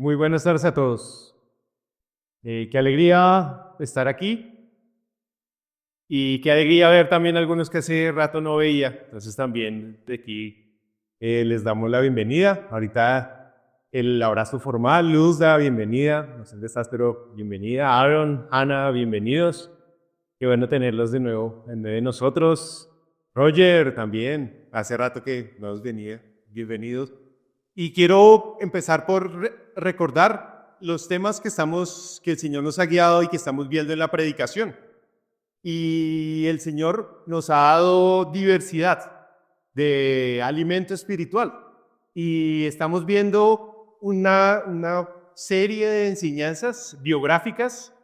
Muy buenas tardes a todos. Qué alegría estar aquí y qué alegría ver también algunos que hace rato no veía. Entonces también de aquí les damos la bienvenida. Ahorita el abrazo formal. Luz da bienvenida. No sé dónde estás, pero bienvenida. Aaron, Hannah, bienvenidos. Qué bueno tenerlos de nuevo en medio de nosotros. Roger también. Hace rato que no nos venía. Bienvenidos. Y quiero empezar por recordar los temas que el Señor nos ha guiado y que estamos viendo en la predicación. Y el Señor nos ha dado diversidad de alimento espiritual. Y estamos viendo una serie de enseñanzas biográficas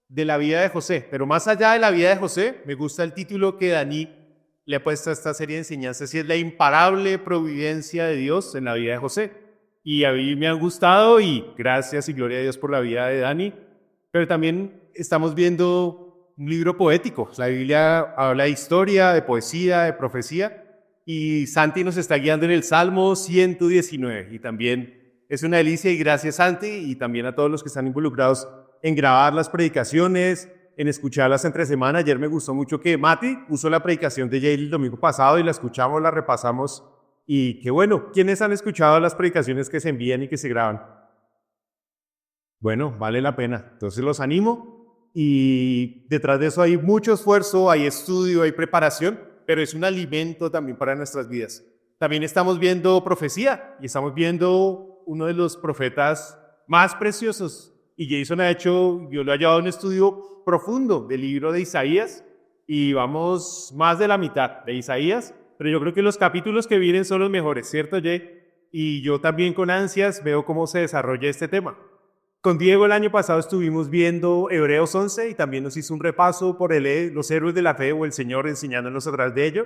de la vida de José. Pero más allá de la vida de José, me gusta el título que Dani le ha puesto a esta serie de enseñanzas, y es la imparable providencia de Dios en la vida de José. Y a mí me han gustado, y gracias y gloria a Dios por la vida de Dani. Pero también estamos viendo un libro poético. La Biblia habla de historia, de poesía, de profecía, y Santi nos está guiando en el Salmo 119. Y también es una delicia, y gracias Santi, y también a todos los que están involucrados en grabar las predicaciones, en escucharlas entre semana. Ayer me gustó mucho que Mati puso la predicación de Jay el domingo pasado y la escuchamos, la repasamos. Y qué bueno. ¿Quiénes han escuchado las predicaciones que se envían y que se graban? Bueno, vale la pena. Entonces los animo, y detrás de eso hay mucho esfuerzo, hay estudio, hay preparación, pero es un alimento también para nuestras vidas. También estamos viendo profecía y estamos viendo uno de los profetas más preciosos. Y Jason yo lo he llevado a un estudio profundo del libro de Isaías, y vamos más de la mitad de Isaías, pero yo creo que los capítulos que vienen son los mejores, ¿cierto, Jay? Y yo también con ansias veo cómo se desarrolla este tema. Con Diego el año pasado estuvimos viendo Hebreos 11 y también nos hizo un repaso por los héroes de la fe, o el Señor enseñándonos a través de ello.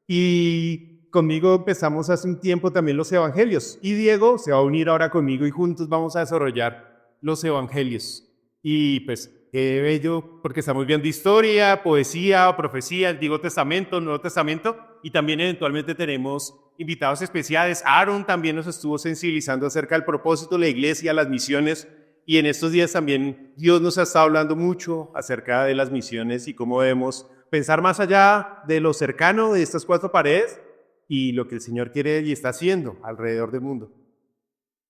Y conmigo empezamos hace un tiempo también los evangelios, y Diego se va a unir ahora conmigo y juntos vamos a desarrollar los evangelios. Y pues qué bello, porque estamos viendo historia, poesía, profecía, Antiguo Testamento, Nuevo Testamento, y también eventualmente tenemos invitados especiales. Aaron también nos estuvo sensibilizando acerca del propósito de la iglesia, las misiones, y en estos días también Dios nos ha estado hablando mucho acerca de las misiones y cómo debemos pensar más allá de lo cercano de estas cuatro paredes y lo que el Señor quiere y está haciendo alrededor del mundo.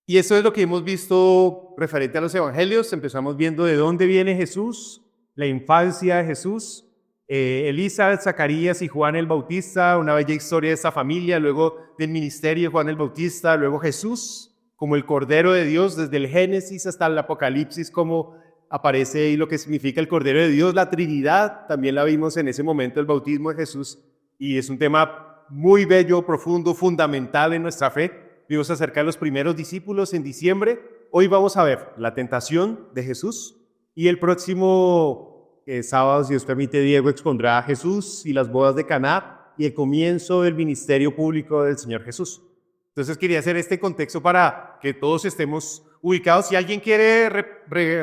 Y eso es lo que hemos visto referente a los evangelios. Empezamos viendo de dónde viene Jesús, la infancia de Jesús, Elizabeth, Zacarías y Juan el Bautista, una bella historia de esta familia, luego del ministerio de Juan el Bautista, luego Jesús como el Cordero de Dios, desde el Génesis hasta el Apocalipsis, como aparece y lo que significa el Cordero de Dios, la Trinidad, también la vimos en ese momento, el bautismo de Jesús, y es un tema muy bello, profundo, fundamental en nuestra fe. Vimos acerca de los primeros discípulos en diciembre. Hoy vamos a ver la tentación de Jesús, y el próximo sábado, si Dios permite, Diego expondrá a Jesús y las bodas de Caná y el comienzo del ministerio público del Señor Jesús. Entonces quería hacer este contexto para que todos estemos ubicados. Si alguien quiere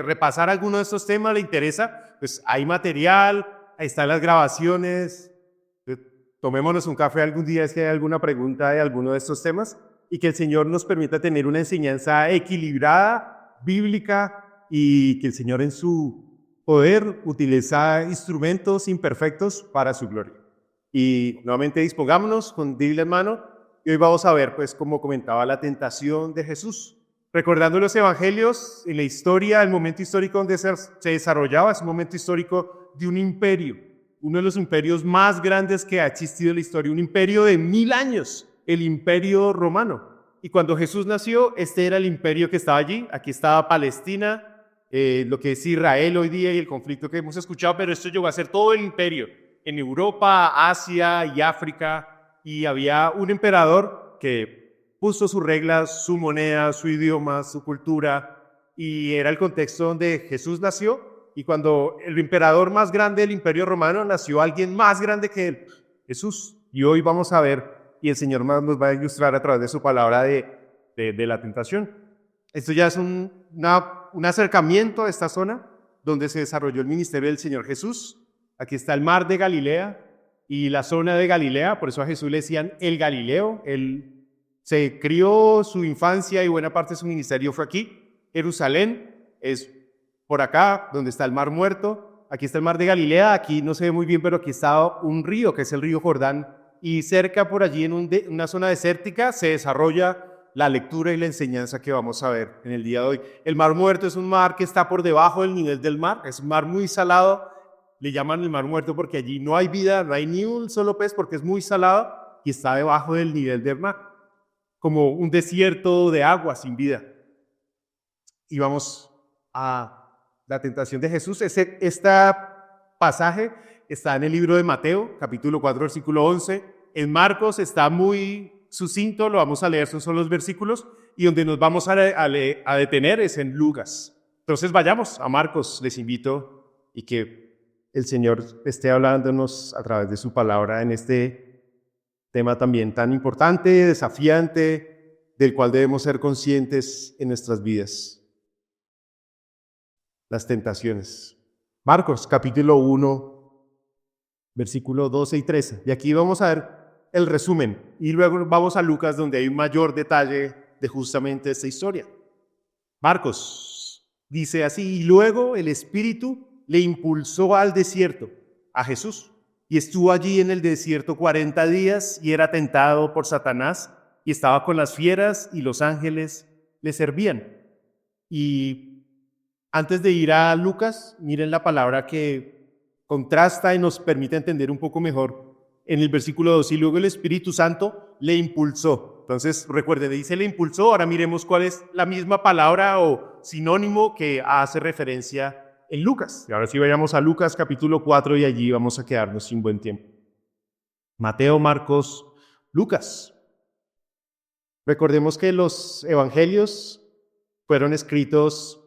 repasar alguno de estos temas, le interesa, pues hay material, ahí están las grabaciones. Tomémonos un café algún día si hay alguna pregunta de alguno de estos temas, y que el Señor nos permita tener una enseñanza equilibrada, bíblica, y que el Señor en su poder utiliza instrumentos imperfectos para su gloria. Y nuevamente dispongámonos con Biblia en mano, y hoy vamos a ver, pues como comentaba, la tentación de Jesús. Recordando los evangelios, en la historia, el momento histórico donde se desarrollaba, es un momento histórico de un imperio, uno de los imperios más grandes que ha existido en la historia, un imperio de 1000 años, el imperio romano. Y cuando Jesús nació, este era el imperio que estaba allí. Aquí estaba Palestina, lo que es Israel hoy día y el conflicto que hemos escuchado, pero esto llegó a ser todo el imperio en Europa, Asia y África, y había un emperador que puso sus reglas, su moneda, su idioma, su cultura, y era el contexto donde Jesús nació. Y cuando el emperador más grande del imperio romano nació alguien más grande que él, Jesús. Y hoy vamos a ver, y el Señor nos va a ilustrar a través de su palabra de la tentación. Esto ya es un acercamiento a esta zona donde se desarrolló el ministerio del Señor Jesús. Aquí está el mar de Galilea y la zona de Galilea, por eso a Jesús le decían el Galileo. Él se crió, su infancia y buena parte de su ministerio fue aquí. Jerusalén es por acá, donde está el Mar Muerto. Aquí está el Mar de Galilea. Aquí no se ve muy bien, pero aquí está un río, que es el río Jordán. Y cerca por allí, en una zona desértica, se desarrolla la lectura y la enseñanza que vamos a ver en el día de hoy. El Mar Muerto es un mar que está por debajo del nivel del mar. Es un mar muy salado. Le llaman el Mar Muerto porque allí no hay vida, no hay ni un solo pez porque es muy salado y está debajo del nivel del mar, como un desierto de agua sin vida. Y vamos a la tentación de Jesús. Este pasaje está en el libro de Mateo, capítulo 4, versículo 11. En Marcos está muy sucinto, lo vamos a leer, son solo los versículos, y donde nos vamos a detener es en Lucas. Entonces vayamos a Marcos, les invito, y que el Señor esté hablándonos a través de su palabra en este tema también tan importante, desafiante, del cual debemos ser conscientes en nuestras vidas. Las tentaciones. Marcos, capítulo 1, versículo 12 y 13. Y aquí vamos a ver el resumen. Y luego vamos a Lucas, donde hay un mayor detalle de justamente esta historia. Marcos dice así: y luego el Espíritu le impulsó al desierto, a Jesús, y estuvo allí en el desierto 40 días y era tentado por Satanás y estaba con las fieras y los ángeles le servían. Y antes de ir a Lucas, miren la palabra que contrasta y nos permite entender un poco mejor en el versículo 2. Y luego el Espíritu Santo le impulsó. Entonces, recuerden, dice le impulsó. Ahora miremos cuál es la misma palabra o sinónimo que hace referencia en Lucas. Y ahora sí vayamos a Lucas capítulo 4 y allí vamos a quedarnos sin buen tiempo. Mateo, Marcos, Lucas. Recordemos que los evangelios fueron escritos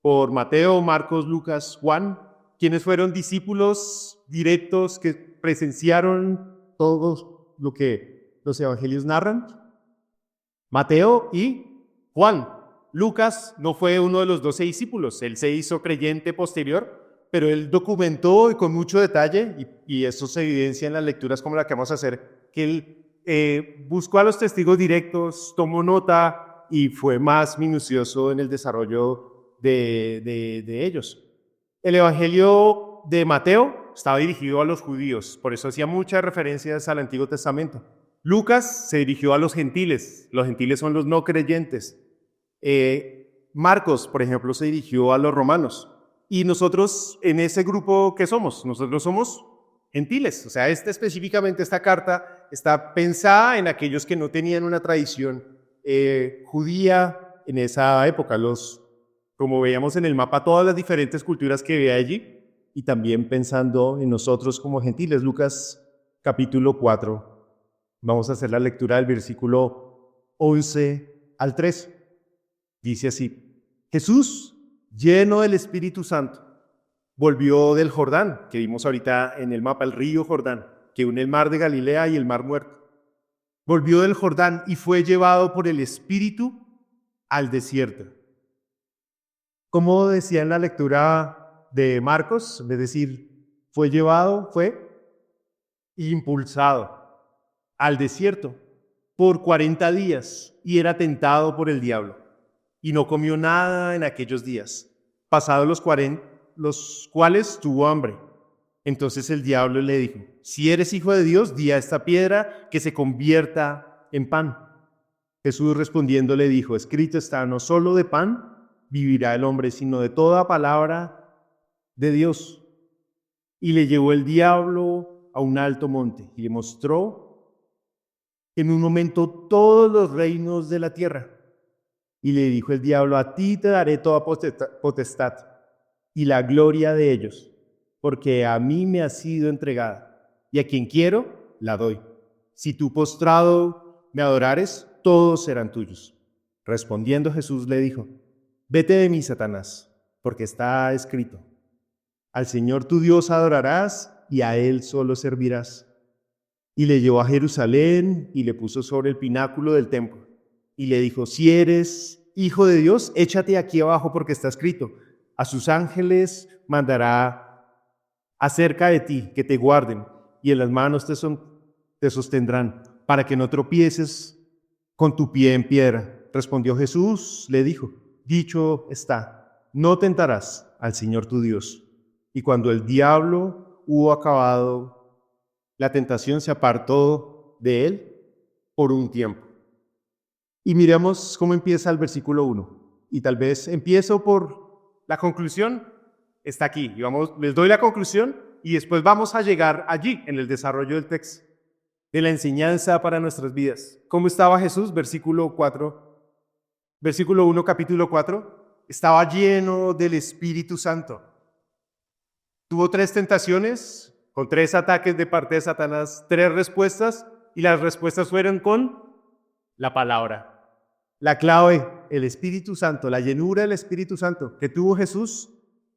por Mateo, Marcos, Lucas, Juan, quienes fueron discípulos directos que presenciaron todo lo que los evangelios narran. Mateo y Juan. Lucas no fue uno de los 12 discípulos, él se hizo creyente posterior, pero él documentó y con mucho detalle, y eso se evidencia en las lecturas como la que vamos a hacer, que él buscó a los testigos directos, tomó nota y fue más minucioso en el desarrollo de ellos. El evangelio de Mateo estaba dirigido a los judíos, por eso hacía muchas referencias al Antiguo Testamento. Lucas se dirigió a los gentiles son los no creyentes. Marcos, por ejemplo, se dirigió a los romanos. Y nosotros, en ese grupo, ¿qué somos? Nosotros somos gentiles. O sea, específicamente esta carta está pensada en aquellos que no tenían una tradición judía en esa época. Como veíamos en el mapa, todas las diferentes culturas que había allí, y también pensando en nosotros como gentiles. Lucas capítulo 4. Vamos a hacer la lectura del versículo 11 al 13. Dice así: Jesús, lleno del Espíritu Santo, volvió del Jordán, que vimos ahorita en el mapa, el río Jordán, que une el mar de Galilea y el mar Muerto. Volvió del Jordán y fue llevado por el Espíritu al desierto. Como decía en la lectura de Marcos, es decir, fue impulsado al desierto por 40 días y era tentado por el diablo. Y no comió nada en aquellos días, pasados los 40, los cuales tuvo hambre. Entonces el diablo le dijo: si eres hijo de Dios, di a esta piedra que se convierta en pan. Jesús respondiendo le dijo: escrito está, no solo de pan vivirá el hombre, sino de toda palabra de Dios. Y le llevó el diablo a un alto monte y le mostró en un momento todos los reinos de la tierra. Y le dijo el diablo: a ti te daré toda potestad y la gloria de ellos, porque a mí me ha sido entregada, y a quien quiero la doy. Si tú postrado me adorares, todos serán tuyos. Respondiendo Jesús le dijo: vete de mí, Satanás, porque está escrito: al Señor tu Dios adorarás y a Él solo servirás. Y le llevó a Jerusalén y le puso sobre el pináculo del templo. Y le dijo: si eres hijo de Dios, échate aquí abajo, porque está escrito: a sus ángeles mandará acerca de ti, que te guarden, y en las manos te sostendrán, para que no tropieces con tu pie en piedra. Respondió Jesús, le dijo: dicho está, no tentarás al Señor tu Dios. Y cuando el diablo hubo acabado, la tentación se apartó de él por un tiempo. Y miremos cómo empieza el versículo 1. Y tal vez empiezo por la conclusión, está aquí. Y les doy la conclusión y después vamos a llegar allí en el desarrollo del texto, de la enseñanza para nuestras vidas. ¿Cómo estaba Jesús? Versículo 4, versículo 1, capítulo 4. Estaba lleno del Espíritu Santo. Tuvo 3 tentaciones, con 3 ataques de parte de Satanás, 3 respuestas, y las respuestas fueron con la palabra. La clave, el Espíritu Santo, la llenura del Espíritu Santo que tuvo Jesús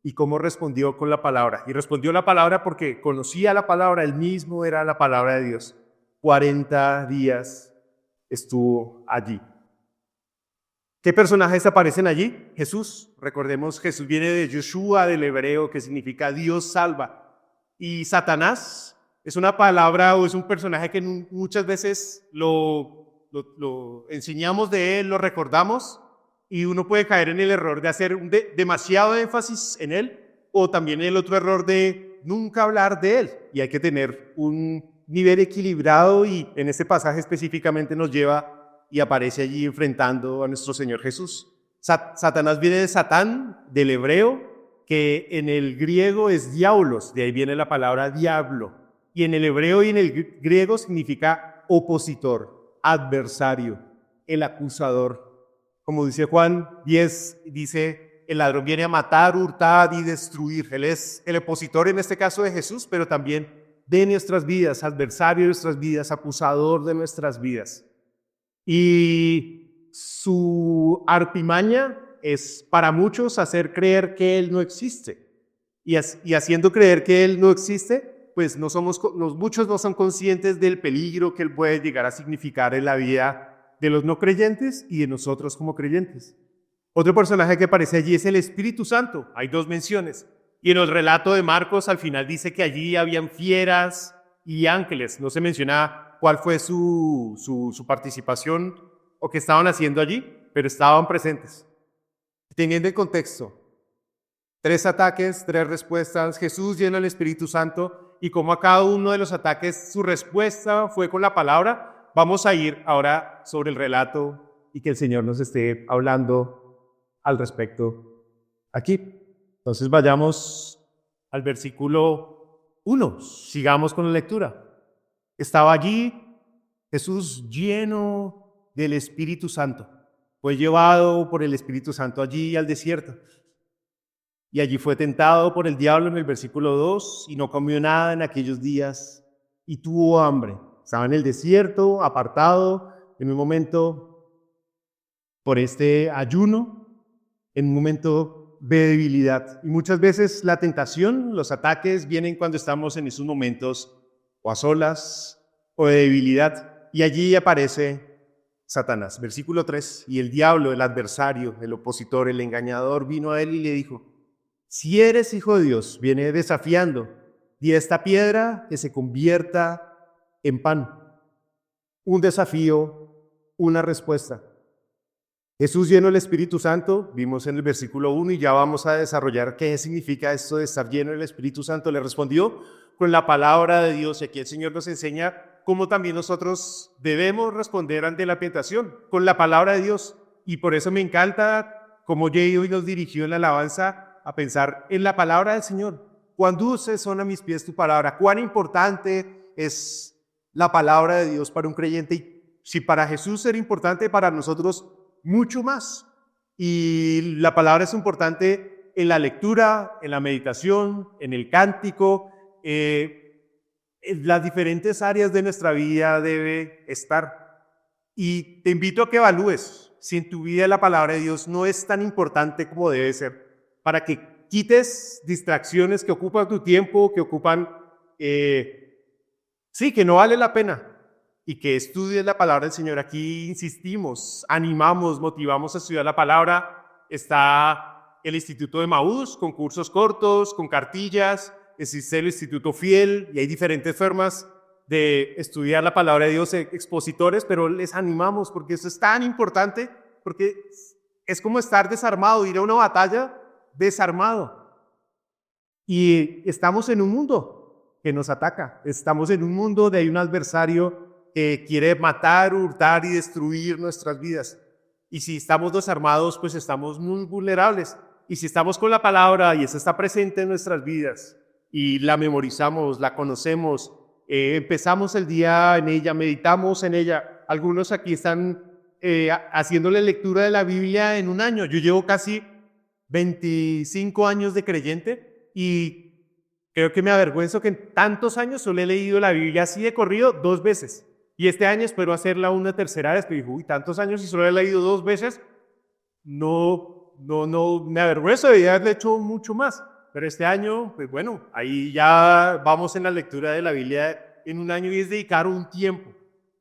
y cómo respondió con la palabra. Y respondió la palabra porque conocía la palabra, él mismo era la palabra de Dios. 40 días estuvo allí. ¿Qué personajes aparecen allí? Jesús. Recordemos, Jesús viene de Yeshua, del hebreo, que significa Dios salva. Y Satanás es una palabra o es un personaje que muchas veces lo enseñamos de él, lo recordamos, y uno puede caer en el error de hacer demasiado énfasis en él, o también el otro error de nunca hablar de él. Y hay que tener un nivel equilibrado, y en este pasaje específicamente nos lleva y aparece allí enfrentando a nuestro Señor Jesús. Satanás viene de Satán, del hebreo, que en el griego es diabolos, de ahí viene la palabra diablo, y en el hebreo y en el griego significa opositor, adversario, el acusador. Como dice Juan 10, dice, el ladrón viene a matar, hurtar y destruir. Él es el opositor en este caso de Jesús, pero también de nuestras vidas, adversario de nuestras vidas, acusador de nuestras vidas. Y su artimaña es para muchos hacer creer que Él no existe. Y haciendo creer que Él no existe, pues muchos no son conscientes del peligro que Él puede llegar a significar en la vida de los no creyentes y de nosotros como creyentes. Otro personaje que aparece allí es el Espíritu Santo. Hay 2 menciones. Y en el relato de Marcos al final dice que allí habían fieras y ángeles. No se menciona cuál fue su participación o qué estaban haciendo allí, pero estaban presentes. Teniendo en contexto, 3 ataques, 3 respuestas, Jesús lleno del Espíritu Santo, y como a cada uno de los ataques su respuesta fue con la palabra, vamos a ir ahora sobre el relato y que el Señor nos esté hablando al respecto aquí. Entonces vayamos al versículo 1, sigamos con la lectura. Estaba allí Jesús lleno del Espíritu Santo, fue llevado por el Espíritu Santo allí al desierto. Y allí fue tentado por el diablo en el versículo 2 y no comió nada en aquellos días y tuvo hambre. Estaba en el desierto, apartado, en un momento por este ayuno, en un momento de debilidad. Y muchas veces la tentación, los ataques vienen cuando estamos en esos momentos o a solas o de debilidad. Y allí aparece Satanás. Versículo 3, y el diablo, el adversario, el opositor, el engañador, vino a él y le dijo, si eres hijo de Dios, viene desafiando, di a esta piedra que se convierta en pan. Un desafío, una respuesta. Jesús lleno del Espíritu Santo, vimos en el versículo 1 y ya vamos a desarrollar qué significa esto de estar lleno del Espíritu Santo. Le respondió con la palabra de Dios, y aquí el Señor nos enseña cómo también nosotros debemos responder ante la tentación, con la palabra de Dios. Y por eso me encanta cómo Jay hoy nos dirigió en la alabanza a pensar en la palabra del Señor. Cuán dulces son a mis pies tu palabra, cuán importante es la palabra de Dios para un creyente, y si para Jesús era importante, para nosotros mucho más. Y la palabra es importante en la lectura, en la meditación, en el cántico, en las diferentes áreas de nuestra vida debe estar. Y te invito a que evalúes si en tu vida la palabra de Dios no es tan importante como debe ser, para que quites distracciones que ocupan tu tiempo, que ocupan, que no vale la pena, y que estudies la palabra del Señor. Aquí insistimos, animamos, motivamos a estudiar la palabra. Está el Instituto de Emaús, con cursos cortos, con cartillas. Existe el Instituto Fiel, y hay diferentes formas de estudiar la palabra de Dios, expositores, pero les animamos porque eso es tan importante, porque es como estar desarmado, ir a una batalla desarmado. Y estamos en un mundo que nos ataca. Estamos en un mundo donde hay un adversario que quiere matar, hurtar y destruir nuestras vidas. Y si estamos desarmados, pues estamos muy vulnerables. Y si estamos con la palabra y esa está presente en nuestras vidas y la memorizamos, la conocemos, empezamos el día en ella, meditamos en ella. Algunos aquí están haciéndole lectura de la Biblia en un año. Yo llevo casi 25 años de creyente y creo que me avergüenzo que en tantos años solo he leído la Biblia así de corrido 2 veces. Y este año espero hacerla una tercera vez. Pero digo, tantos años y solo he leído 2 veces. No, me avergüenzo de haberle hecho mucho más. Pero este año, pues bueno, ahí ya vamos en la lectura de la Biblia en un año y es dedicar un tiempo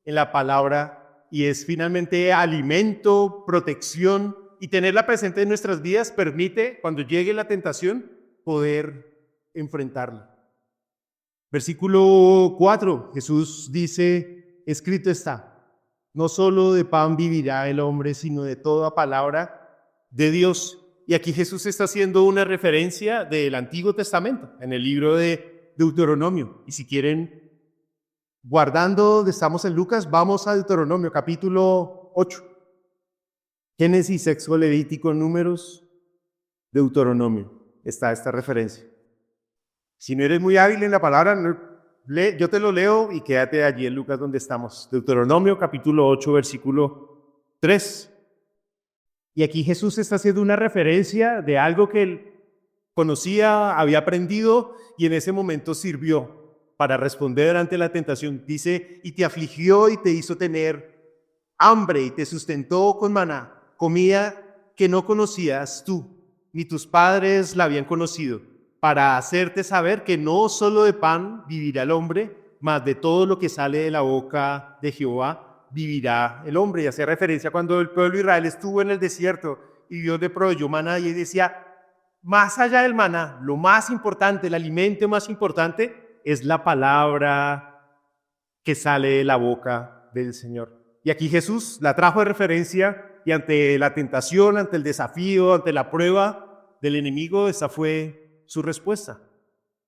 en la palabra y es finalmente alimento, protección y tenerla presente en nuestras vidas permite, cuando llegue la tentación, poder enfrentarla. Versículo 4, Jesús dice, escrito está, no solo de pan vivirá el hombre, sino de toda palabra de Dios. Y aquí Jesús está haciendo una referencia del Antiguo Testamento, en el libro de Deuteronomio. Y si quieren, guardando donde estamos en Lucas, vamos a Deuteronomio, capítulo 8. Génesis, Éxodo, Levítico, Números, Deuteronomio. Está esta referencia. Si no eres muy hábil en la palabra, yo te lo leo y quédate allí en Lucas donde estamos. Deuteronomio, capítulo 8, versículo 3. Y aquí Jesús está haciendo una referencia de algo que él conocía, había aprendido y en ese momento sirvió para responder ante la tentación. Dice, y te afligió y te hizo tener hambre y te sustentó con maná, comida que no conocías tú, ni tus padres la habían conocido, para hacerte saber que no solo de pan vivirá el hombre, mas de todo lo que sale de la boca de Jehová vivirá el hombre. Y hace referencia cuando el pueblo de Israel estuvo en el desierto y Dios le proveyó maná y decía, más allá del maná, lo más importante, el alimento más importante es la palabra que sale de la boca del Señor. Y aquí Jesús la trajo de referencia y ante la tentación, ante el desafío, ante la prueba del enemigo, esa fue su respuesta.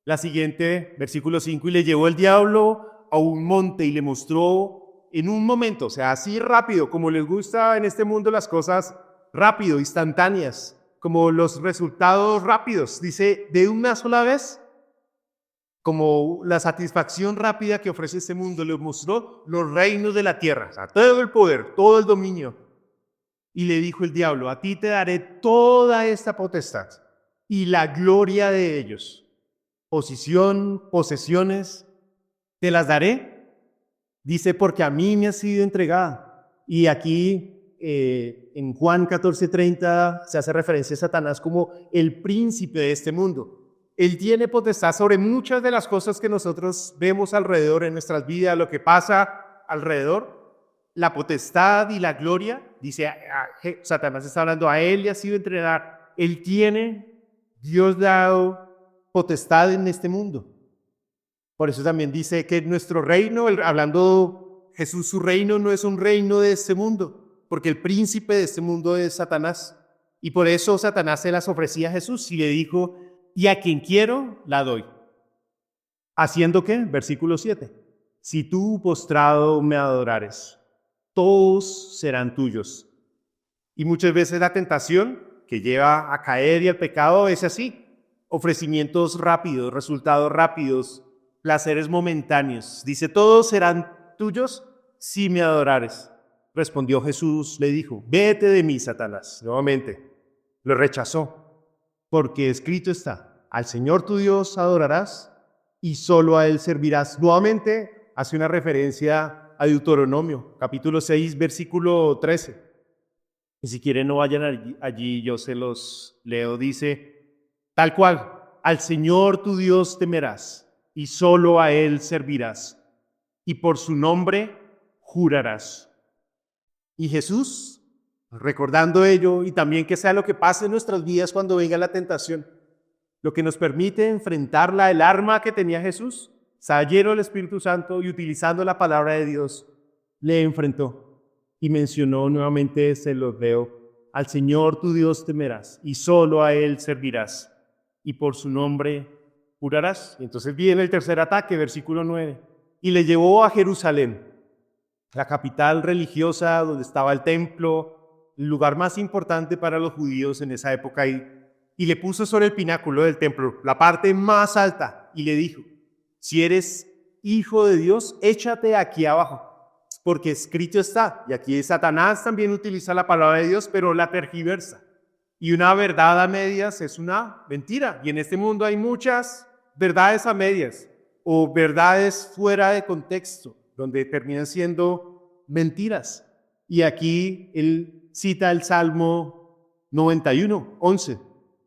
La siguiente, versículo 5, y le llevó el diablo a un monte y le mostró en un momento, o sea, así rápido, como les gusta en este mundo las cosas rápido, instantáneas, como los resultados rápidos, dice, de una sola vez, como la satisfacción rápida que ofrece este mundo, le mostró los reinos de la tierra, o sea, todo el poder, todo el dominio. Y le dijo el diablo, a ti te daré toda esta potestad y la gloria de ellos. Posición, posesiones, te las daré. Dice, porque a mí me ha sido entregada. Y aquí en Juan 14:30 se hace referencia a Satanás como el príncipe de este mundo. Él tiene potestad sobre muchas de las cosas que nosotros vemos alrededor en nuestras vidas, lo que pasa alrededor. La potestad y la gloria, dice, Satanás está hablando, a él le ha sido entregada. Él tiene, Dios dado potestad en este mundo. Por eso también dice que nuestro reino, hablando Jesús, su reino no es un reino de este mundo, porque el príncipe de este mundo es Satanás. Y por eso Satanás se las ofrecía a Jesús y le dijo, y a quien quiero, la doy. ¿Haciendo qué? Versículo 7. Si tú postrado me adorares, todos serán tuyos. Y muchas veces la tentación que lleva a caer y al pecado es así. Ofrecimientos rápidos, resultados rápidos, placeres momentáneos. Dice, todos serán tuyos si me adorares. Respondió Jesús, le dijo, vete de mí, Satanás. Nuevamente, lo rechazó. Porque escrito está, al Señor tu Dios adorarás y solo a Él servirás. Nuevamente hace una referencia a Deuteronomio, capítulo 6, versículo 13. Y si quieren no vayan allí, yo se los leo. Dice, tal cual, al Señor tu Dios temerás y solo a Él servirás. Y por su nombre jurarás. Y Jesús, recordando ello y también que sea lo que pase en nuestras vidas cuando venga la tentación, lo que nos permite enfrentarla, el arma que tenía Jesús, lleno del Espíritu Santo y utilizando la palabra de Dios, le enfrentó y mencionó nuevamente, se los leo, al Señor tu Dios temerás y solo a Él servirás y por su nombre jurarás. Y entonces viene el tercer ataque, versículo 9. Y le llevó a Jerusalén, la capital religiosa donde estaba el templo, el lugar más importante para los judíos en esa época, y le puso sobre el pináculo del templo, la parte más alta, y le dijo: si eres hijo de Dios, échate aquí abajo, porque escrito está. Y aquí Satanás también utiliza la palabra de Dios, pero la tergiversa. Y una verdad a medias es una mentira. Y en este mundo hay muchas verdades a medias o verdades fuera de contexto, donde terminan siendo mentiras. Y aquí él cita el Salmo 91, 11,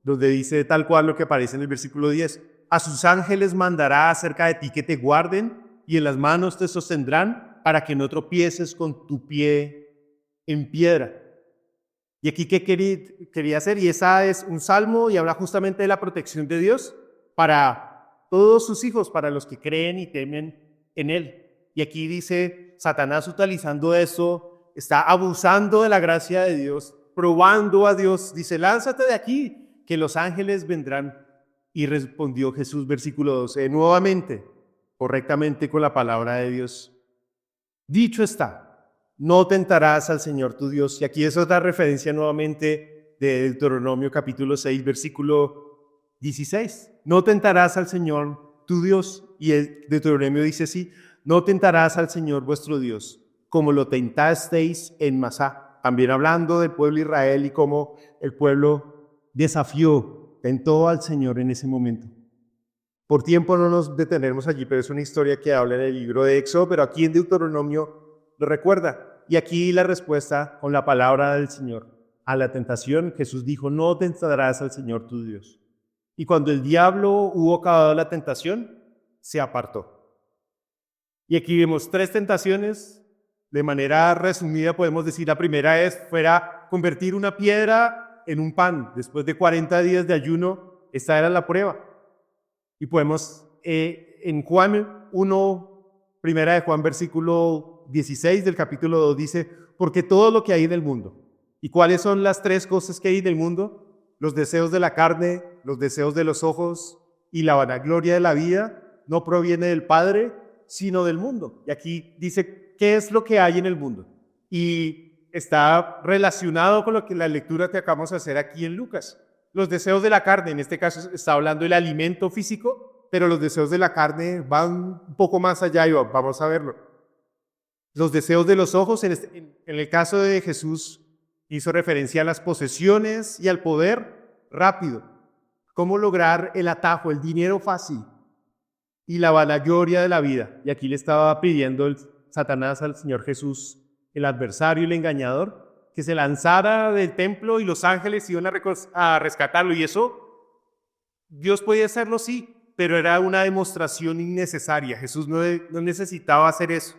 donde dice tal cual lo que aparece en el versículo 10. A sus ángeles mandará acerca de ti que te guarden, y en las manos te sostendrán para que no tropieces con tu pie en piedra. Y aquí, ¿qué quería hacer? Y esa es un salmo y habla justamente de la protección de Dios para todos sus hijos, para los que creen y temen en Él. Y aquí dice, Satanás utilizando eso, está abusando de la gracia de Dios, probando a Dios. Dice, lánzate de aquí, que los ángeles vendrán. Y respondió Jesús, versículo 12, nuevamente, correctamente con la palabra de Dios. Dicho está, no tentarás al Señor tu Dios. Y aquí es otra referencia nuevamente de Deuteronomio capítulo 6, versículo 16. No tentarás al Señor tu Dios. Y el Deuteronomio dice así, no tentarás al Señor vuestro Dios, como lo tentasteis en Masá. También hablando del pueblo de Israel y cómo el pueblo tentó al Señor en ese momento. Por tiempo no nos detenemos allí, pero es una historia que habla en el libro de Éxodo, pero aquí en Deuteronomio lo recuerda. Y aquí la respuesta con la palabra del Señor a la tentación. Jesús dijo, no tentarás al Señor tu Dios. Y cuando el diablo hubo acabado la tentación, se apartó. Y aquí vemos 3 tentaciones. De manera resumida podemos decir, la primera fuera convertir una piedra en un pan. Después de 40 días de ayuno, esta era la prueba. Y podemos, en Juan 1, primera de Juan, versículo 16 del capítulo 2, dice, porque todo lo que hay en el mundo. ¿Y cuáles son las 3 cosas que hay en el mundo? Los deseos de la carne, los deseos de los ojos y la vanagloria de la vida no proviene del Padre, sino del mundo. Y aquí dice, ¿qué es lo que hay en el mundo? Y está relacionado con lo que la lectura que acabamos de hacer aquí en Lucas. Los deseos de la carne, en este caso está hablando del alimento físico, pero los deseos de la carne van un poco más allá y vamos a verlo. Los deseos de los ojos, en el caso de Jesús, hizo referencia a las posesiones y al poder rápido. Cómo lograr el atajo, el dinero fácil y la vanagloria de la vida. Y aquí le estaba pidiendo Satanás al Señor Jesús, el adversario y el engañador, que se lanzara del templo y los ángeles iban a rescatarlo. Y eso, Dios podía hacerlo, sí, pero era una demostración innecesaria. Jesús no necesitaba hacer eso.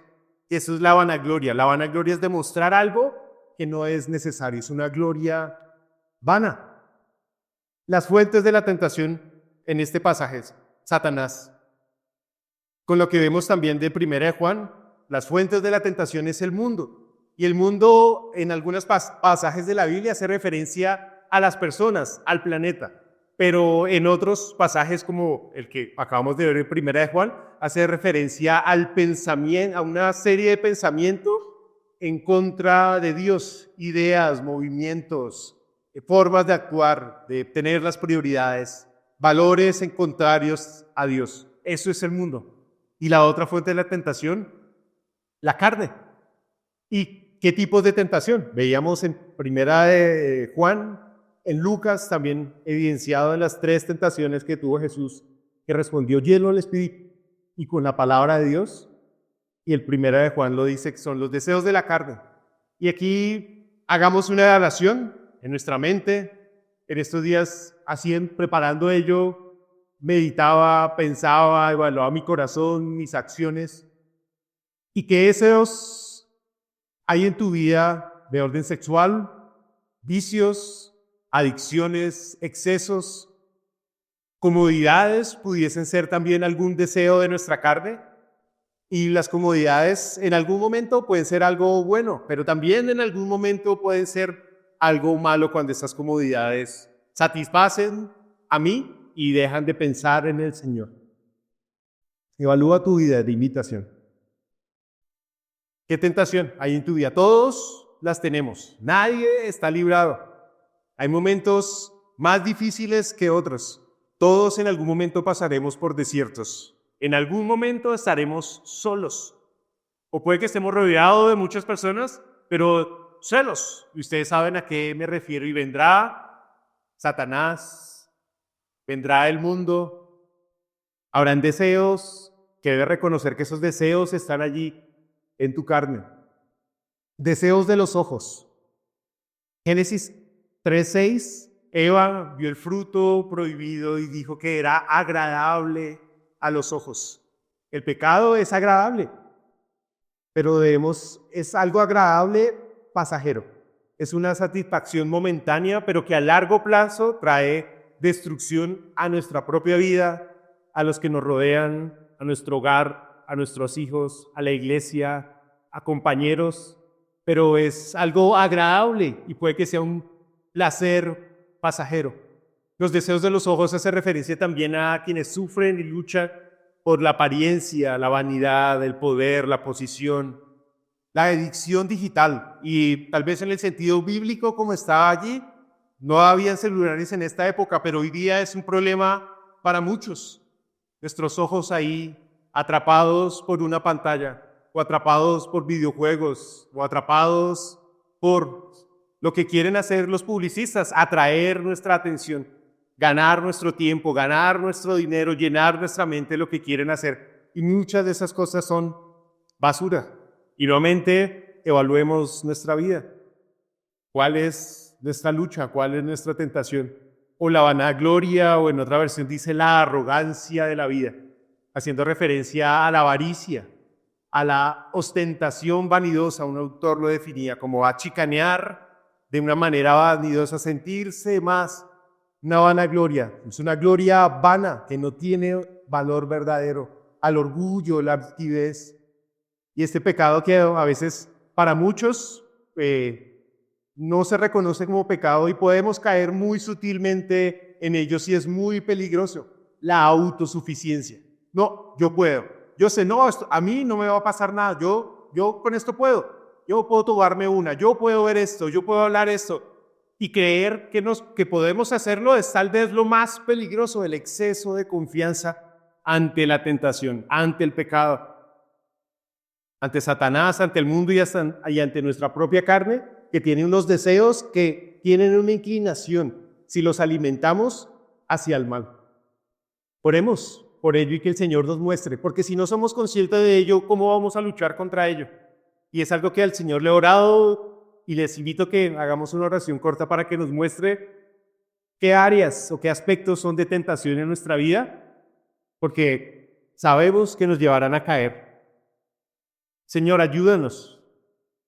Eso es la vanagloria. La vanagloria es demostrar algo que no es necesario. Es una gloria vana. Las fuentes de la tentación en este pasaje es Satanás. Con lo que vemos también de 1 de Juan, las fuentes de la tentación es el mundo. Y el mundo, en algunos pasajes de la Biblia, hace referencia a las personas, al planeta. Pero en otros pasajes, como el que acabamos de ver en 1 de Juan, hace referencia al pensamiento, a una serie de pensamientos en contra de Dios, ideas, movimientos, formas de actuar, de tener las prioridades, valores en contrarios a Dios. Eso es el mundo. Y la otra fuente de la tentación, la carne. ¿Y qué tipos de tentación? Veíamos en 1 de Juan, en Lucas también evidenciado en las 3 tentaciones que tuvo Jesús, que respondió lleno del Espíritu y con la palabra de Dios. Y el 1 de Juan lo dice que son los deseos de la carne. Y aquí hagamos una evaluación en nuestra mente. En estos días, preparando ello, meditaba, pensaba, evaluaba mi corazón, mis acciones. ¿Y qué deseos hay en tu vida de orden sexual, vicios, adicciones, excesos, comodidades? Pudiesen ser también algún deseo de nuestra carne. Y las comodidades en algún momento pueden ser algo bueno, pero también en algún momento pueden ser algo malo cuando estas comodidades satisfacen a mí y dejan de pensar en el Señor. Evalúa tu vida de imitación. ¿Qué tentación hay en tu vida? Todos las tenemos. Nadie está librado. Hay momentos más difíciles que otros. Todos en algún momento pasaremos por desiertos. En algún momento estaremos solos. O puede que estemos rodeados de muchas personas, pero solos. Y ustedes saben a qué me refiero. Y vendrá Satanás, vendrá el mundo. Habrán deseos que debes reconocer que esos deseos están allí en tu carne. Deseos de los ojos. Génesis 3:6, Eva vio el fruto prohibido y dijo que era agradable a los ojos. El pecado es agradable, pero es algo agradable pasajero. Es una satisfacción momentánea, pero que a largo plazo trae destrucción a nuestra propia vida, a los que nos rodean, a nuestro hogar, a nuestros hijos, a la iglesia, a compañeros, pero es algo agradable y puede que sea un placer pasajero. Los deseos de los ojos hace referencia también a quienes sufren y luchan por la apariencia, la vanidad, el poder, la posición, la adicción digital. Y tal vez en el sentido bíblico como estaba allí, no habían celulares en esta época, pero hoy día es un problema para muchos. Nuestros ojos ahí atrapados por una pantalla, o atrapados por videojuegos, o atrapados por lo que quieren hacer los publicistas, atraer nuestra atención, ganar nuestro tiempo, ganar nuestro dinero, llenar nuestra mente de lo que quieren hacer. Y muchas de esas cosas son basura. Y nuevamente evaluemos nuestra vida. ¿Cuál es nuestra lucha? ¿Cuál es nuestra tentación? O la vanagloria, o en otra versión dice la arrogancia de la vida, haciendo referencia a la avaricia, a la ostentación vanidosa. Un autor lo definía como a chicanear de una manera vanidosa, sentirse más, una vanagloria. Es una gloria vana que no tiene valor verdadero, al orgullo, la altivez. Y este pecado que a veces para muchos no se reconoce como pecado y podemos caer muy sutilmente en ello si es muy peligroso. La autosuficiencia. No, yo puedo. Yo sé, no, a mí no me va a pasar nada. Yo con esto puedo. Yo puedo tomarme una. Yo puedo ver esto. Yo puedo hablar esto. Y creer que podemos hacerlo es tal vez lo más peligroso, el exceso de confianza ante la tentación, ante el pecado, ante Satanás, ante el mundo y ante nuestra propia carne, que tiene unos deseos que tienen una inclinación, si los alimentamos, hacia el mal. Oremos por ello y que el Señor nos muestre, porque si no somos conscientes de ello, ¿cómo vamos a luchar contra ello? Y es algo que al Señor le he orado y les invito a que hagamos una oración corta para que nos muestre qué áreas o qué aspectos son de tentación en nuestra vida, porque sabemos que nos llevarán a caer. Señor, ayúdanos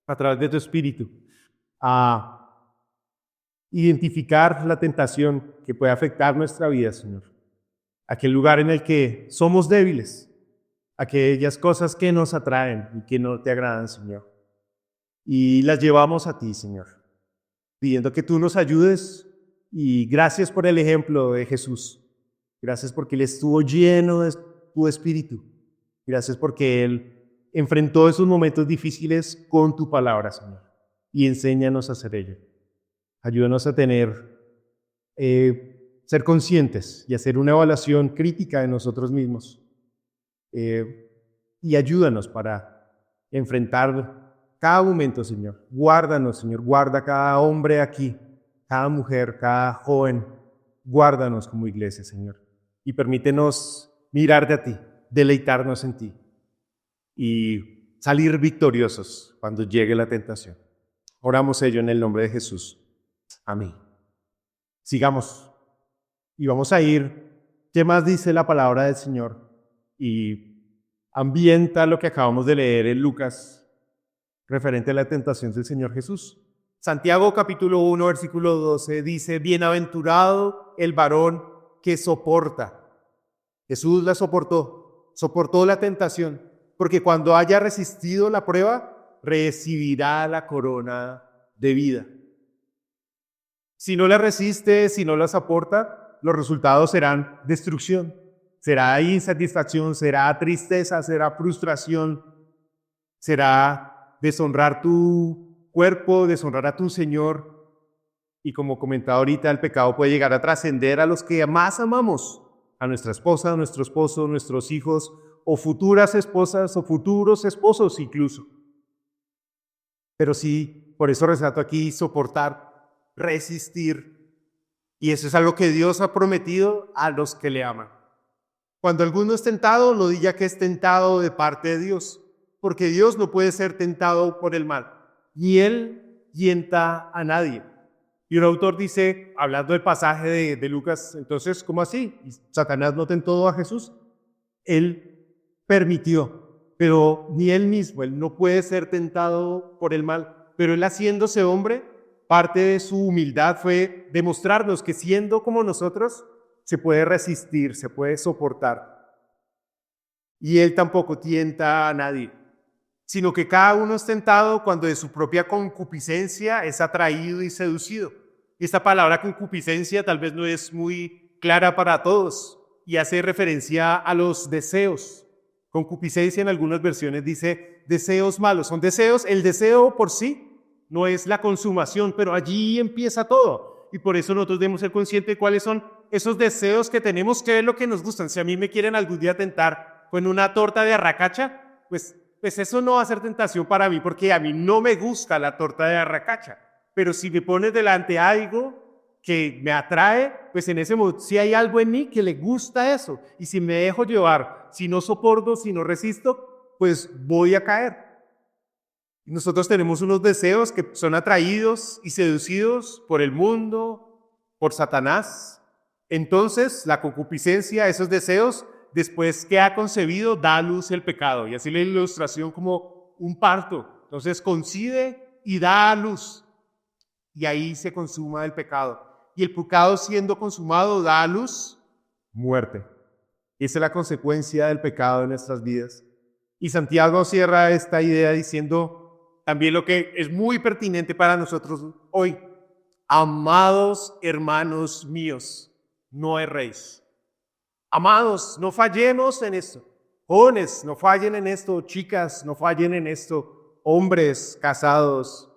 a través de tu Espíritu a identificar la tentación que puede afectar nuestra vida, Señor. Aquel lugar en el que somos débiles, aquellas cosas que nos atraen y que no te agradan, Señor. Y las llevamos a ti, Señor, pidiendo que tú nos ayudes y gracias por el ejemplo de Jesús. Gracias porque Él estuvo lleno de tu Espíritu. Gracias porque Él enfrentó esos momentos difíciles con tu palabra, Señor. Y enséñanos a hacer ello. Ayúdanos a ser conscientes y hacer una evaluación crítica de nosotros mismos. Y ayúdanos para enfrentar cada momento, Señor. Guárdanos, Señor. Guarda cada hombre aquí, cada mujer, cada joven. Guárdanos como iglesia, Señor. Y permítenos mirarte a ti, deleitarnos en ti y salir victoriosos cuando llegue la tentación. Oramos ello en el nombre de Jesús. Amén. Sigamos y vamos a ir. ¿Qué más dice la palabra del Señor? Y ambienta lo que acabamos de leer en Lucas referente a la tentación del Señor Jesús. Santiago capítulo 1 versículo 12 dice: bienaventurado el varón que soporta. Jesús la soportó la tentación, porque cuando haya resistido la prueba, recibirá la corona de vida. Si no las resiste, si no las aporta, los resultados serán destrucción. Será insatisfacción, será tristeza, será frustración, será deshonrar tu cuerpo, deshonrar a tu Señor. Y como comentaba ahorita, el pecado puede llegar a trascender a los que más amamos, a nuestra esposa, a nuestro esposo, nuestros hijos, o futuras esposas, o futuros esposos incluso. Pero sí, por eso resalto aquí, soportar, resistir. Y eso es algo que Dios ha prometido a los que le aman. Cuando alguno es tentado, no diga que es tentado de parte de Dios, porque Dios no puede ser tentado por el mal, y Él tienta a nadie. Y un autor dice, hablando del pasaje de Lucas, entonces, ¿cómo así? ¿Satanás no tentó a Jesús? Él permitió, pero ni Él mismo, Él no puede ser tentado por el mal, pero Él haciéndose hombre, parte de su humildad fue demostrarnos que siendo como nosotros, se puede resistir, se puede soportar. Y Él tampoco tienta a nadie, sino que cada uno es tentado cuando de su propia concupiscencia es atraído y seducido. Y esta palabra concupiscencia tal vez no es muy clara para todos y hace referencia a los deseos. Concupiscencia en algunas versiones dice deseos malos. Son deseos, el deseo por sí no es la consumación, pero allí empieza todo. Y por eso nosotros debemos ser conscientes de cuáles son esos deseos que tenemos, qué es lo que nos gustan. Si a mí me quieren algún día tentar con una torta de arracacha, pues eso no va a ser tentación para mí, porque a mí no me gusta la torta de arracacha. Pero si me pones delante algo que me atrae, pues en ese momento si hay algo en mí que le gusta eso. Y si me dejo llevar, si no soporto, si no resisto, pues voy a caer. Y nosotros tenemos unos deseos que son atraídos y seducidos por el mundo, por Satanás. Entonces, la concupiscencia, esos deseos, después que ha concebido, da a luz el pecado. Y así la ilustración como un parto. Entonces concibe y da a luz. Y ahí se consuma el pecado. Y el pecado siendo consumado da a luz muerte. Esa es la consecuencia del pecado en nuestras vidas. Y Santiago cierra esta idea diciendo también lo que es muy pertinente para nosotros hoy. Amados hermanos míos, no erréis. Amados, no fallemos en esto. Jóvenes, no fallen en esto. Chicas, no fallen en esto. Hombres casados,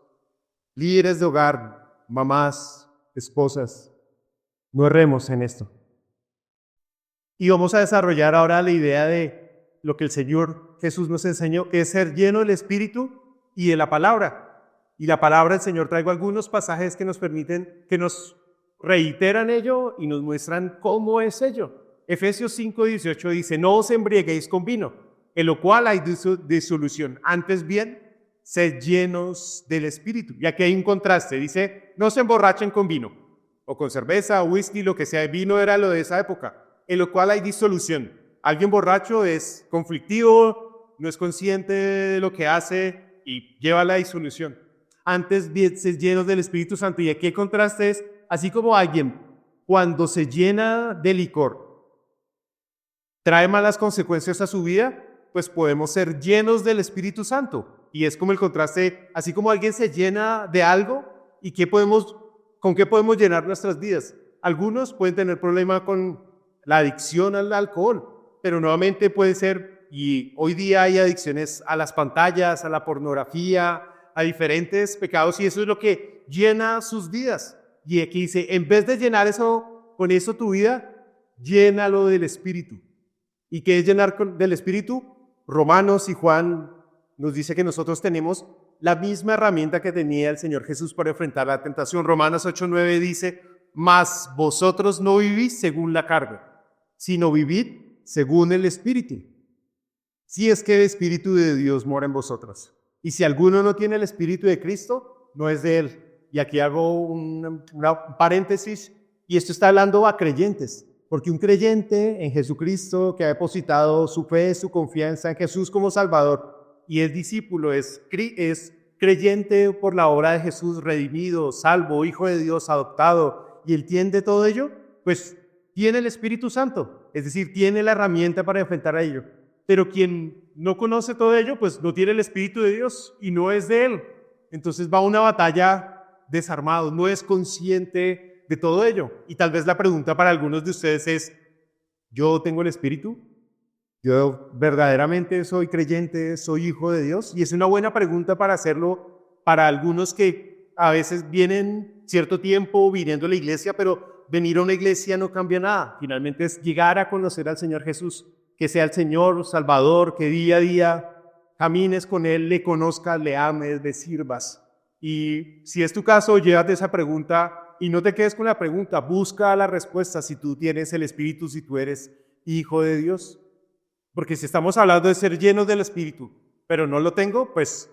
líderes de hogar, mamás, esposas, no erremos en esto. Y vamos a desarrollar ahora la idea de lo que el Señor Jesús nos enseñó, que es ser lleno del Espíritu y de la palabra. Y la palabra del Señor, traigo algunos pasajes que nos permiten, que nos reiteran ello y nos muestran cómo es ello. Efesios 5:18 dice, no os embriaguéis con vino, en lo cual hay disolución. Antes bien, sed llenos del Espíritu. Y aquí hay un contraste, dice, no se emborrachen con vino, o con cerveza, o whisky, lo que sea. El vino era lo de esa época, en lo cual hay disolución. Alguien borracho es conflictivo, no es consciente de lo que hace y lleva a la disolución. Antes bien, sed llenos del Espíritu Santo. Y aquí el contraste es, así como alguien cuando se llena de licor trae malas consecuencias a su vida, pues podemos ser llenos del Espíritu Santo. Y es como el contraste, así como alguien se llena de algo, ¿y con qué podemos llenar nuestras vidas? Algunos pueden tener problema con la adicción al alcohol, pero nuevamente puede ser, y hoy día hay adicciones a las pantallas, a la pornografía, a diferentes pecados, y eso es lo que llena sus vidas. Y aquí dice, en vez de llenar con eso tu vida, llénalo del Espíritu. ¿Y qué es llenar del Espíritu? Romanos y Juan nos dice que nosotros tenemos la misma herramienta que tenía el Señor Jesús para enfrentar la tentación. Romanos 8:9 dice, mas vosotros no vivís según la carne, sino vivid según el Espíritu. Si es que el Espíritu de Dios mora en vosotros. Y si alguno no tiene el Espíritu de Cristo, no es de él. Y aquí hago un paréntesis, y esto está hablando a creyentes. Porque un creyente en Jesucristo que ha depositado su fe, su confianza en Jesús como Salvador y es discípulo, es creyente por la obra de Jesús, redimido, salvo, hijo de Dios, adoptado y entiende todo ello, pues tiene el Espíritu Santo, es decir, tiene la herramienta para enfrentar a ello. Pero quien no conoce todo ello, pues no tiene el Espíritu de Dios y no es de él. Entonces va a una batalla desarmado, no es consciente de todo ello. Y tal vez la pregunta para algunos de ustedes es, ¿yo tengo el Espíritu? ¿Yo verdaderamente soy creyente, soy hijo de Dios? Y es una buena pregunta para hacerlo para algunos que a veces vienen cierto tiempo viniendo a la iglesia, pero venir a una iglesia no cambia nada. Finalmente es llegar a conocer al Señor Jesús, que sea el Señor Salvador, que día a día camines con Él, le conozcas, le ames, le sirvas. Y si es tu caso, llévate esa pregunta y no te quedes con la pregunta, busca la respuesta si tú tienes el Espíritu, si tú eres hijo de Dios. Porque si estamos hablando de ser llenos del Espíritu, pero no lo tengo, pues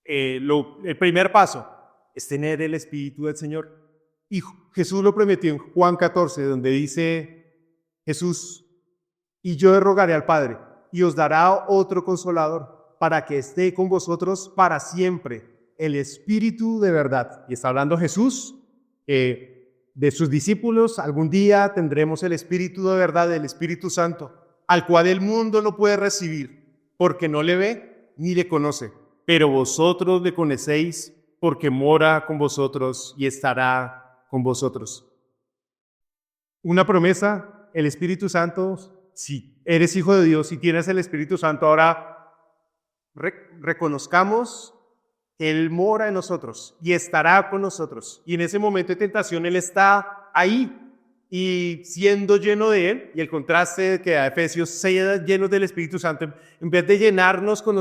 el primer paso es tener el Espíritu del Señor. Y Jesús lo prometió en Juan 14, donde dice Jesús, y yo le rogaré al Padre, y os dará otro consolador, para que esté con vosotros para siempre, el Espíritu de verdad. Y está hablando Jesús de sus discípulos. Algún día tendremos el Espíritu de verdad, el Espíritu Santo, al cual el mundo no puede recibir, porque no le ve ni le conoce. Pero vosotros le conocéis, porque mora con vosotros y estará con vosotros. Una promesa, el Espíritu Santo, si eres hijo de Dios, si tienes el Espíritu Santo, ahora reconozcamos que Él mora en nosotros y estará con nosotros. Y en ese momento de tentación Él está ahí y siendo lleno de Él, y el contraste que da Efesios, sea llenos del Espíritu Santo, en vez de llenarnos con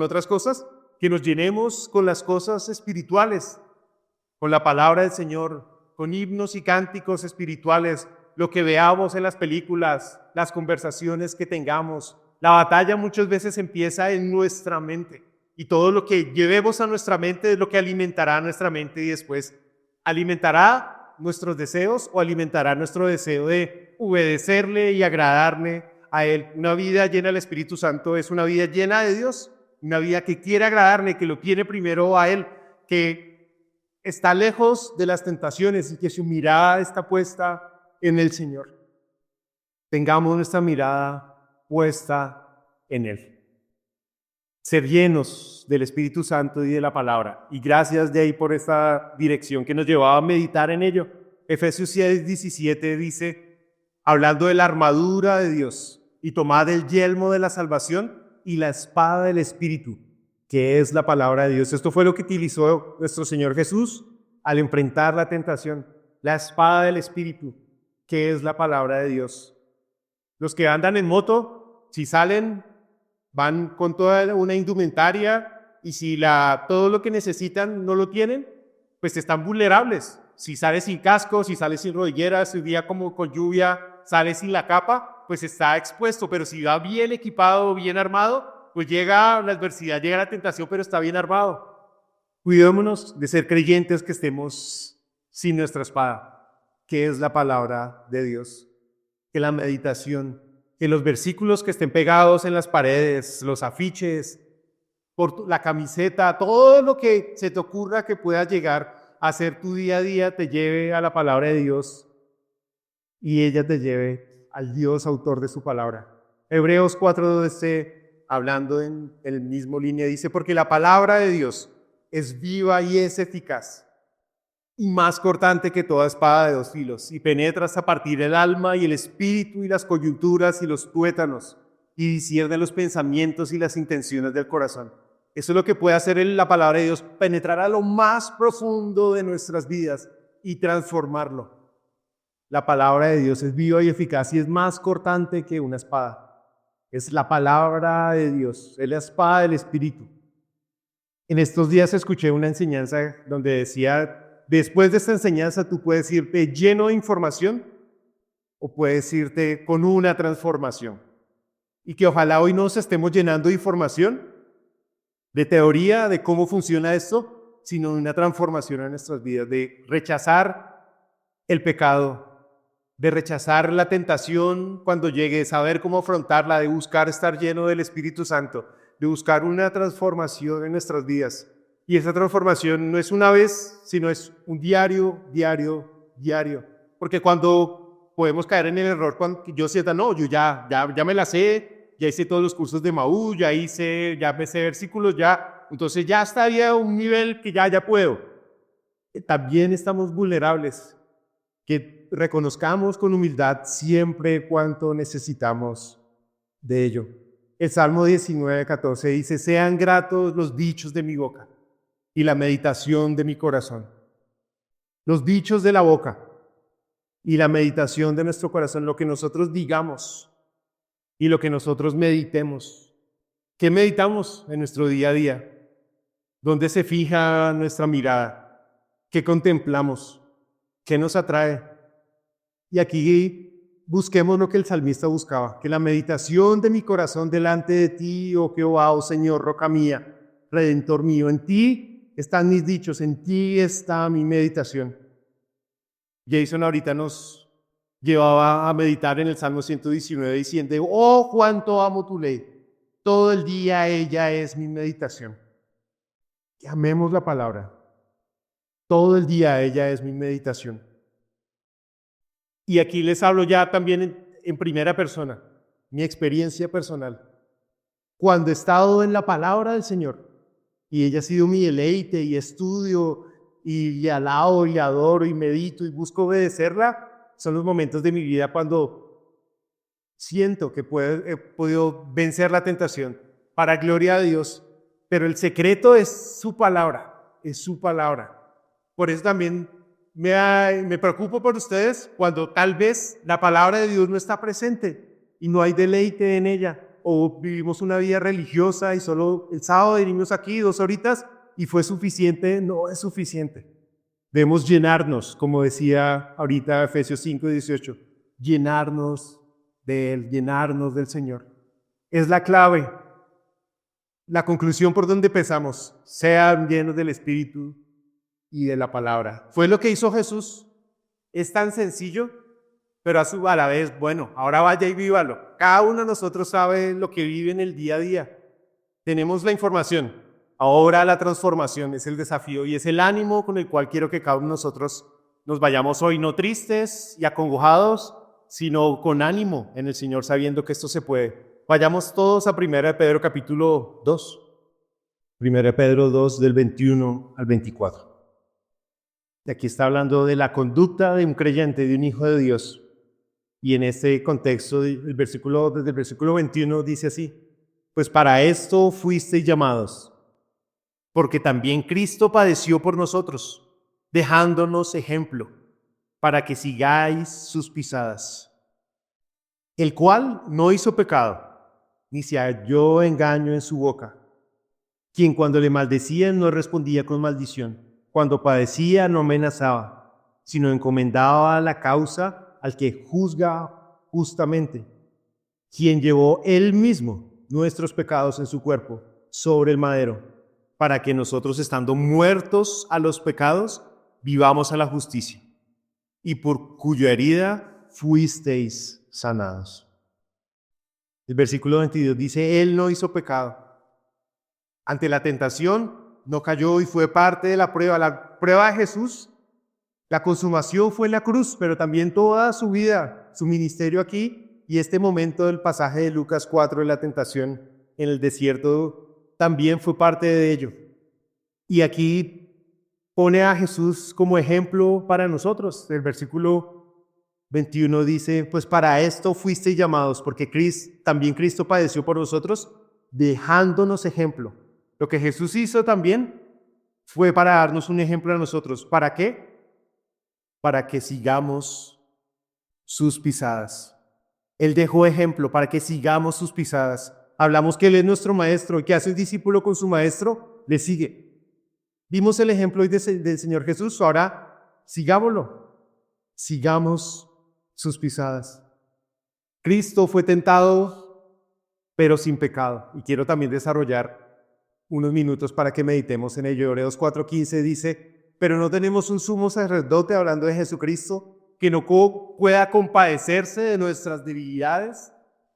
otras cosas, que nos llenemos con las cosas espirituales, con la palabra del Señor, con himnos y cánticos espirituales, lo que veamos en las películas, las conversaciones que tengamos. La batalla muchas veces empieza en nuestra mente y todo lo que llevemos a nuestra mente es lo que alimentará nuestra mente y después alimentará nuestros deseos o alimentará nuestro deseo de obedecerle y agradarle a Él. Una vida llena del Espíritu Santo es una vida llena de Dios, una vida que quiere agradarle, que lo tiene primero a Él, que está lejos de las tentaciones y que su mirada está puesta en el Señor. Tengamos nuestra mirada puesta en Él. Ser llenos del Espíritu Santo y de la palabra. Y gracias de ahí por esta dirección que nos llevaba a meditar en ello. Efesios 6:17 dice, hablando de la armadura de Dios, y tomad el yelmo de la salvación y la espada del Espíritu, que es la palabra de Dios. Esto fue lo que utilizó nuestro Señor Jesús al enfrentar la tentación. La espada del Espíritu, que es la palabra de Dios. Los que andan en moto, si salen, van con toda una indumentaria y si todo lo que necesitan no lo tienen, pues están vulnerables. Si sales sin casco, si sales sin rodilleras, si un día como con lluvia sales sin la capa, pues está expuesto. Pero si va bien equipado, bien armado, pues llega la adversidad, llega la tentación, pero está bien armado. Cuidémonos de ser creyentes que estemos sin nuestra espada, que es la palabra de Dios. Que la meditación, que los versículos que estén pegados en las paredes, los afiches, por la camiseta, todo lo que se te ocurra que pueda llegar a ser tu día a día, te lleve a la palabra de Dios y ella te lleve al Dios autor de su palabra. Hebreos 4:12, hablando en el mismo línea, dice, porque la palabra de Dios es viva y es eficaz, y más cortante que toda espada de dos filos, y penetra hasta partir el alma y el espíritu y las coyunturas y los tuétanos, y discierne los pensamientos y las intenciones del corazón. Eso es lo que puede hacer la palabra de Dios, penetrar a lo más profundo de nuestras vidas y transformarlo. La palabra de Dios es viva y eficaz y es más cortante que una espada. Es la palabra de Dios, es la espada del Espíritu. En estos días escuché una enseñanza donde decía, después de esta enseñanza tú puedes irte lleno de información o puedes irte con una transformación. Y que ojalá hoy nos estemos llenando de información, de teoría de cómo funciona esto, sino de una transformación en nuestras vidas, de rechazar el pecado, de rechazar la tentación cuando llegue, saber cómo afrontarla, de buscar estar lleno del Espíritu Santo, de buscar una transformación en nuestras vidas. Y esa transformación no es una vez, sino es un diario. Porque cuando podemos caer en el error, cuando yo sienta, no, yo ya me la sé, ya hice todos los cursos de Maú, ya me sé versículos, entonces ya estaría a un nivel que ya puedo. también estamos vulnerables, que reconozcamos con humildad siempre cuánto necesitamos de ello. El Salmo 19:14 dice: sean gratos los dichos de mi boca y la meditación de mi corazón. Los dichos de la boca y la meditación de nuestro corazón, lo que nosotros digamos y lo que nosotros meditemos. ¿Qué meditamos en nuestro día a día? ¿Dónde se fija nuestra mirada? ¿Qué contemplamos? ¿Qué nos atrae? Y aquí busquemos lo que el salmista buscaba, que la meditación de mi corazón delante de ti, oh Jehová, oh Señor, roca mía, redentor mío, en ti están mis dichos, en ti está mi meditación. Jason ahorita nos llevaba a meditar en el Salmo 119 diciendo: oh, cuánto amo tu ley, todo el día ella es mi meditación. Que amemos la palabra, todo el día ella es mi meditación. Y aquí les hablo ya también en primera persona, mi experiencia personal. Cuando he estado en la palabra del Señor y ella ha sido mi deleite y estudio y alabo y adoro y medito y busco obedecerla, son los momentos de mi vida cuando siento que he podido vencer la tentación para gloria de Dios. Pero el secreto es su palabra, es su palabra. Por eso también me preocupo por ustedes cuando tal vez la palabra de Dios no está presente y no hay deleite en ella, o vivimos una vida religiosa y solo el sábado venimos aquí 2 horitas y fue suficiente. No es suficiente. Debemos llenarnos, como decía ahorita Efesios 5:18, llenarnos de Él, llenarnos del Señor. Es la clave. La conclusión por donde empezamos: sean llenos del Espíritu y de la palabra. Fue lo que hizo Jesús. Es tan sencillo, pero a la vez, bueno, ahora vaya y vívalo. Cada uno de nosotros sabe lo que vive en el día a día. Tenemos la información. Ahora la transformación es el desafío y es el ánimo con el cual quiero que cada uno de nosotros nos vayamos hoy, no tristes y acongojados, sino con ánimo en el Señor, sabiendo que esto se puede. Vayamos todos a 1 Pedro capítulo 2. 1 Pedro 2 del 21 al 24. Y aquí está hablando de la conducta de un creyente, de un hijo de Dios. Y en este contexto, desde el versículo 21 dice así: pues para esto fuisteis llamados, porque también Cristo padeció por nosotros, dejándonos ejemplo, para que sigáis sus pisadas. El cual no hizo pecado, ni se halló engaño en su boca, quien cuando le maldecían no respondía con maldición, cuando padecía no amenazaba, sino encomendaba la causa al que juzga justamente, quien llevó él mismo nuestros pecados en su cuerpo sobre el madero, para que nosotros, estando muertos a los pecados, vivamos a la justicia, y por cuya herida fuisteis sanados. El versículo 22 dice: él no hizo pecado. Ante la tentación no cayó y fue parte de la prueba. La prueba de Jesús, la consumación fue en la cruz, pero también toda su vida, su ministerio aquí y este momento del pasaje de Lucas 4 de la tentación en el desierto también fue parte de ello. Y aquí pone a Jesús como ejemplo para nosotros. El versículo 21 dice: pues para esto fuisteis llamados, porque también Cristo padeció por nosotros, dejándonos ejemplo. Lo que Jesús hizo también fue para darnos un ejemplo a nosotros. ¿Para qué? Para que sigamos sus pisadas. Él dejó ejemplo para que sigamos sus pisadas. Hablamos que Él es nuestro maestro y que hace un discípulo con su maestro, le sigue. Vimos el ejemplo hoy del Señor Jesús, ahora sigámoslo. Sigamos sus pisadas. Cristo fue tentado, pero sin pecado. Y quiero también desarrollar unos minutos para que meditemos en ello. Hebreos 4:15 dice: pero no tenemos un sumo sacerdote, hablando de Jesucristo, que no pueda compadecerse de nuestras debilidades,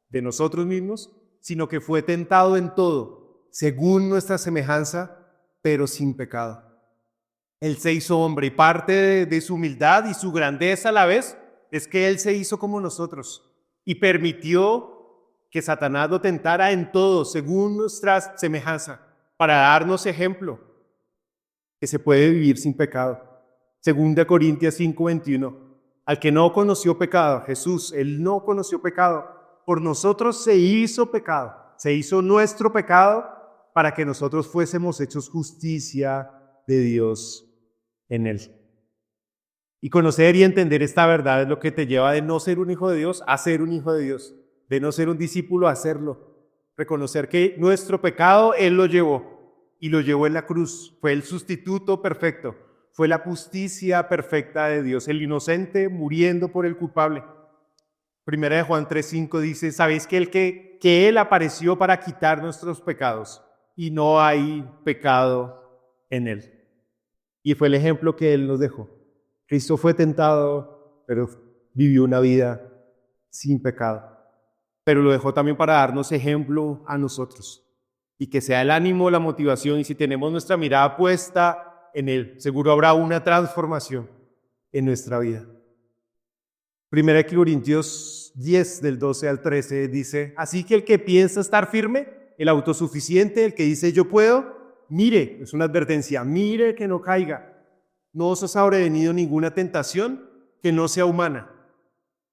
de nosotros mismos, sino que fue tentado en todo, según nuestra semejanza, pero sin pecado. Él se hizo hombre, y parte de su humildad y su grandeza a la vez es que Él se hizo como nosotros y permitió que Satanás lo tentara en todo, según nuestra semejanza, para darnos ejemplo que se puede vivir sin pecado. 2 Corintios 5:21. Al que no conoció pecado, Jesús, él no conoció pecado, por nosotros se hizo pecado, se hizo nuestro pecado para que nosotros fuésemos hechos justicia de Dios en él. Y conocer y entender esta verdad es lo que te lleva de no ser un hijo de Dios a ser un hijo de Dios, de no ser un discípulo a serlo. Reconocer que nuestro pecado Él lo llevó y lo llevó en la cruz. Fue el sustituto perfecto, fue la justicia perfecta de Dios, el inocente muriendo por el culpable. Primera de Juan 3:5 dice, ¿sabéis que Él apareció para quitar nuestros pecados y no hay pecado en Él? Y fue el ejemplo que Él nos dejó. Cristo fue tentado, pero vivió una vida sin pecado. Pero lo dejó también para darnos ejemplo a nosotros. Y que sea el ánimo, la motivación, y si tenemos nuestra mirada puesta en Él, seguro habrá una transformación en nuestra vida. Primera de Corintios 10, del 12 al 13, dice, así que el que piensa estar firme, el autosuficiente, el que dice yo puedo, mire, es una advertencia, mire que no caiga. No os ha sobrevenido ninguna tentación que no sea humana,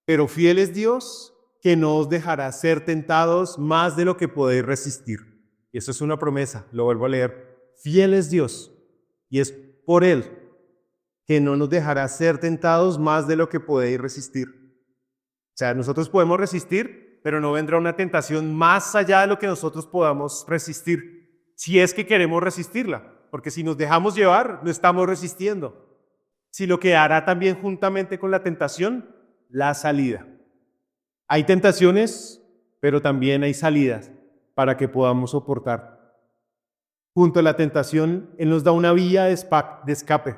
pero fiel es Dios que no os dejará ser tentados más de lo que podéis resistir. Y eso es una promesa, lo vuelvo a leer. Fiel es Dios y es por Él que no nos dejará ser tentados más de lo que podéis resistir. O sea, nosotros podemos resistir, pero no vendrá una tentación más allá de lo que nosotros podamos resistir, si es que queremos resistirla. Porque si nos dejamos llevar, no estamos resistiendo. Si lo que hará también juntamente con la tentación, la salida. Hay tentaciones, pero también hay salidas para que podamos soportar. Junto a la tentación, Él nos da una vía de escape.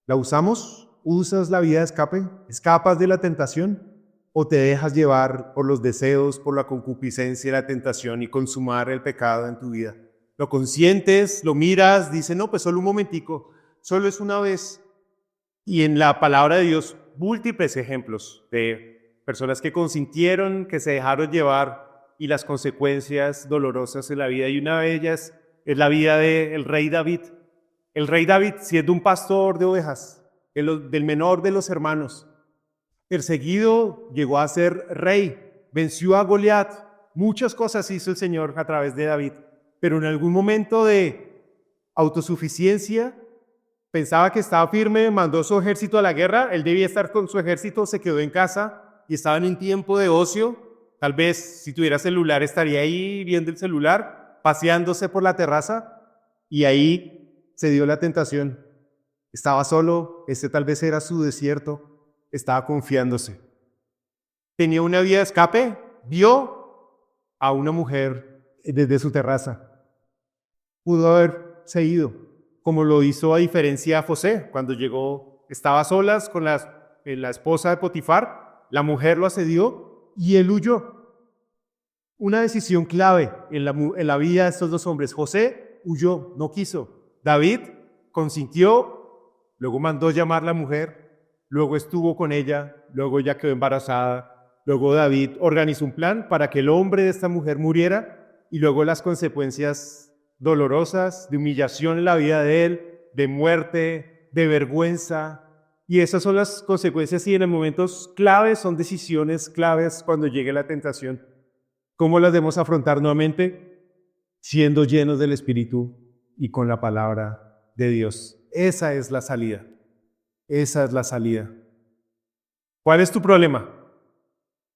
¿La usamos? ¿Usas la vía de escape? ¿Escapas de la tentación? ¿O te dejas llevar por los deseos, por la concupiscencia y la tentación y consumar el pecado en tu vida? Lo consientes, lo miras, dice, no, pues solo un momentico, solo es una vez. Y en la palabra de Dios, múltiples ejemplos de personas que consintieron, que se dejaron llevar y las consecuencias dolorosas en la vida. Y una de ellas es la vida del rey David. El rey David, siendo un pastor de ovejas, del menor de los hermanos, perseguido, llegó a ser rey, venció a Goliat. Muchas cosas hizo el Señor a través de David. Pero en algún momento de autosuficiencia, pensaba que estaba firme, mandó su ejército a la guerra, él debía estar con su ejército, se quedó en casa y estaba en un tiempo de ocio. Tal vez si tuviera celular estaría ahí viendo el celular, paseándose por la terraza y ahí se dio la tentación. Estaba solo, tal vez era su desierto, estaba confiándose. Tenía una vía de escape, vio a una mujer desde su terraza. Pudo haberse ido, como lo hizo a diferencia José, cuando llegó, estaba a solas con la esposa de Potifar, la mujer lo asedió y él huyó. Una decisión clave en la vida de estos dos hombres. José huyó, no quiso. David consintió, luego mandó llamar a la mujer, luego estuvo con ella, luego ella quedó embarazada, luego David organizó un plan para que el hombre de esta mujer muriera y luego las consecuencias dolorosas, de humillación en la vida de él, de muerte, de vergüenza. Y esas son las consecuencias y en momentos claves, son decisiones claves cuando llegue la tentación. ¿Cómo las debemos afrontar nuevamente? Siendo llenos del Espíritu y con la palabra de Dios. Esa es la salida. Esa es la salida. ¿Cuál es tu problema?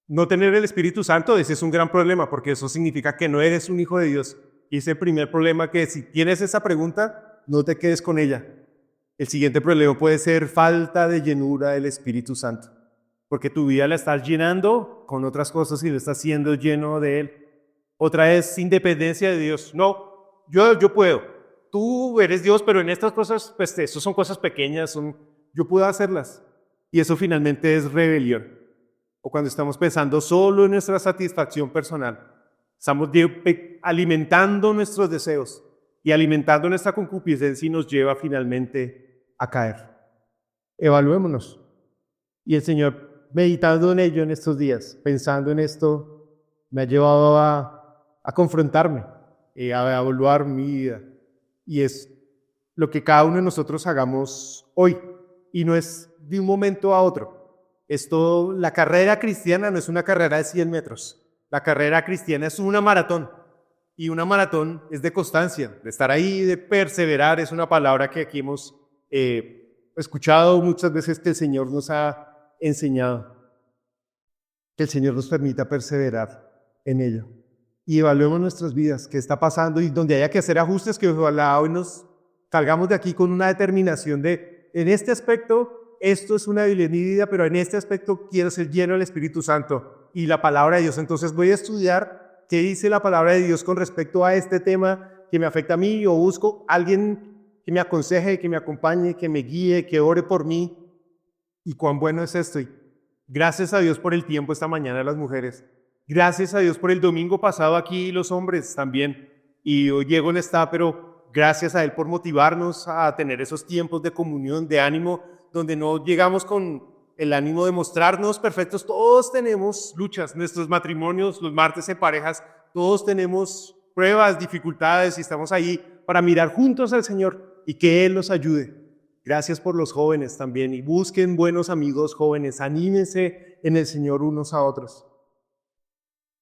No tener el Espíritu Santo, ese es un gran problema, porque eso significa que no eres un hijo de Dios. Y ese primer problema, que si tienes esa pregunta, no te quedes con ella. El siguiente problema puede ser falta de llenura del Espíritu Santo, porque tu vida la estás llenando con otras cosas y lo estás siendo lleno de Él. Otra es independencia de Dios. No, yo puedo. Tú eres Dios, pero en estas cosas, pues eso son cosas pequeñas, yo puedo hacerlas. Y eso finalmente es rebelión. O cuando estamos pensando solo en nuestra satisfacción personal. Estamos alimentando nuestros deseos y alimentando nuestra concupiscencia y nos lleva finalmente a caer. Evaluémonos. Y el Señor, meditando en ello en estos días, pensando en esto, me ha llevado a confrontarme, a evaluar mi vida. Y es lo que cada uno de nosotros hagamos hoy. y no es de un momento a otro. La carrera cristiana no es una carrera de 100 metros. La carrera cristiana es una maratón. Y una maratón es de constancia, de estar ahí, de perseverar. Es una palabra que aquí hemos escuchado muchas veces, que el Señor nos ha enseñado. Que el Señor nos permita perseverar en ello. Y evaluemos nuestras vidas, qué está pasando, y donde haya que hacer ajustes, que ojalá hoy nos salgamos de aquí con una determinación de, en este aspecto, esto es una debilidad en mi vida, pero en este aspecto quiero ser lleno del Espíritu Santo y la palabra de Dios. Entonces voy a estudiar qué dice la palabra de Dios con respecto a este tema que me afecta a mí, o busco a alguien que me aconseje, que me acompañe, que me guíe, que ore por mí. Y cuán bueno es esto. Y gracias a Dios por el tiempo esta mañana, las mujeres. Gracias a Dios por el domingo pasado aquí, los hombres también. Y hoy Diego no está, pero gracias a Él por motivarnos a tener esos tiempos de comunión, de ánimo, donde no llegamos con el ánimo de mostrarnos perfectos. Todos tenemos luchas, nuestros matrimonios, los martes en parejas, todos tenemos pruebas, dificultades, y estamos ahí para mirar juntos al Señor y que Él nos ayude. Gracias por los jóvenes también, y busquen buenos amigos jóvenes, anímense en el Señor unos a otros.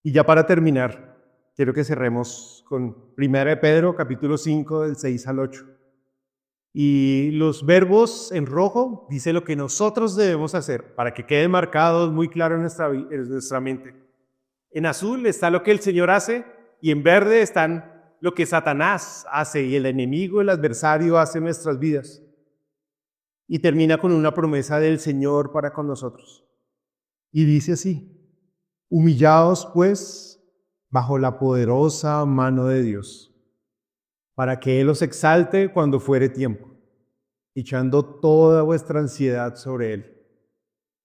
Y ya para terminar, quiero que cerremos con 1 de Pedro, capítulo 5, del 6 al 8. Y los verbos en rojo dice lo que nosotros debemos hacer, para que queden marcados muy claro en nuestra mente. En azul está lo que el Señor hace, y en verde están lo que Satanás hace y el enemigo, el adversario, hace en nuestras vidas. Y termina con una promesa del Señor para con nosotros. Y dice así: humillaos pues bajo la poderosa mano de Dios, para que Él os exalte cuando fuere tiempo, echando toda vuestra ansiedad sobre Él,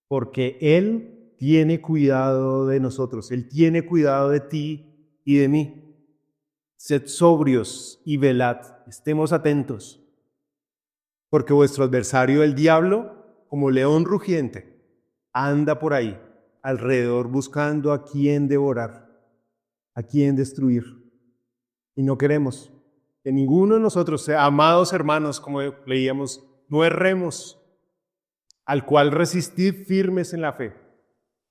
porque Él tiene cuidado de nosotros, Él tiene cuidado de ti y de mí. Sed sobrios y velad, estemos atentos, porque vuestro adversario, el diablo, como león rugiente, anda por ahí alrededor buscando a quién devorar, a quién destruir. Y no queremos que ninguno de nosotros, amados hermanos, como leíamos, no erremos, al cual resistid firmes en la fe,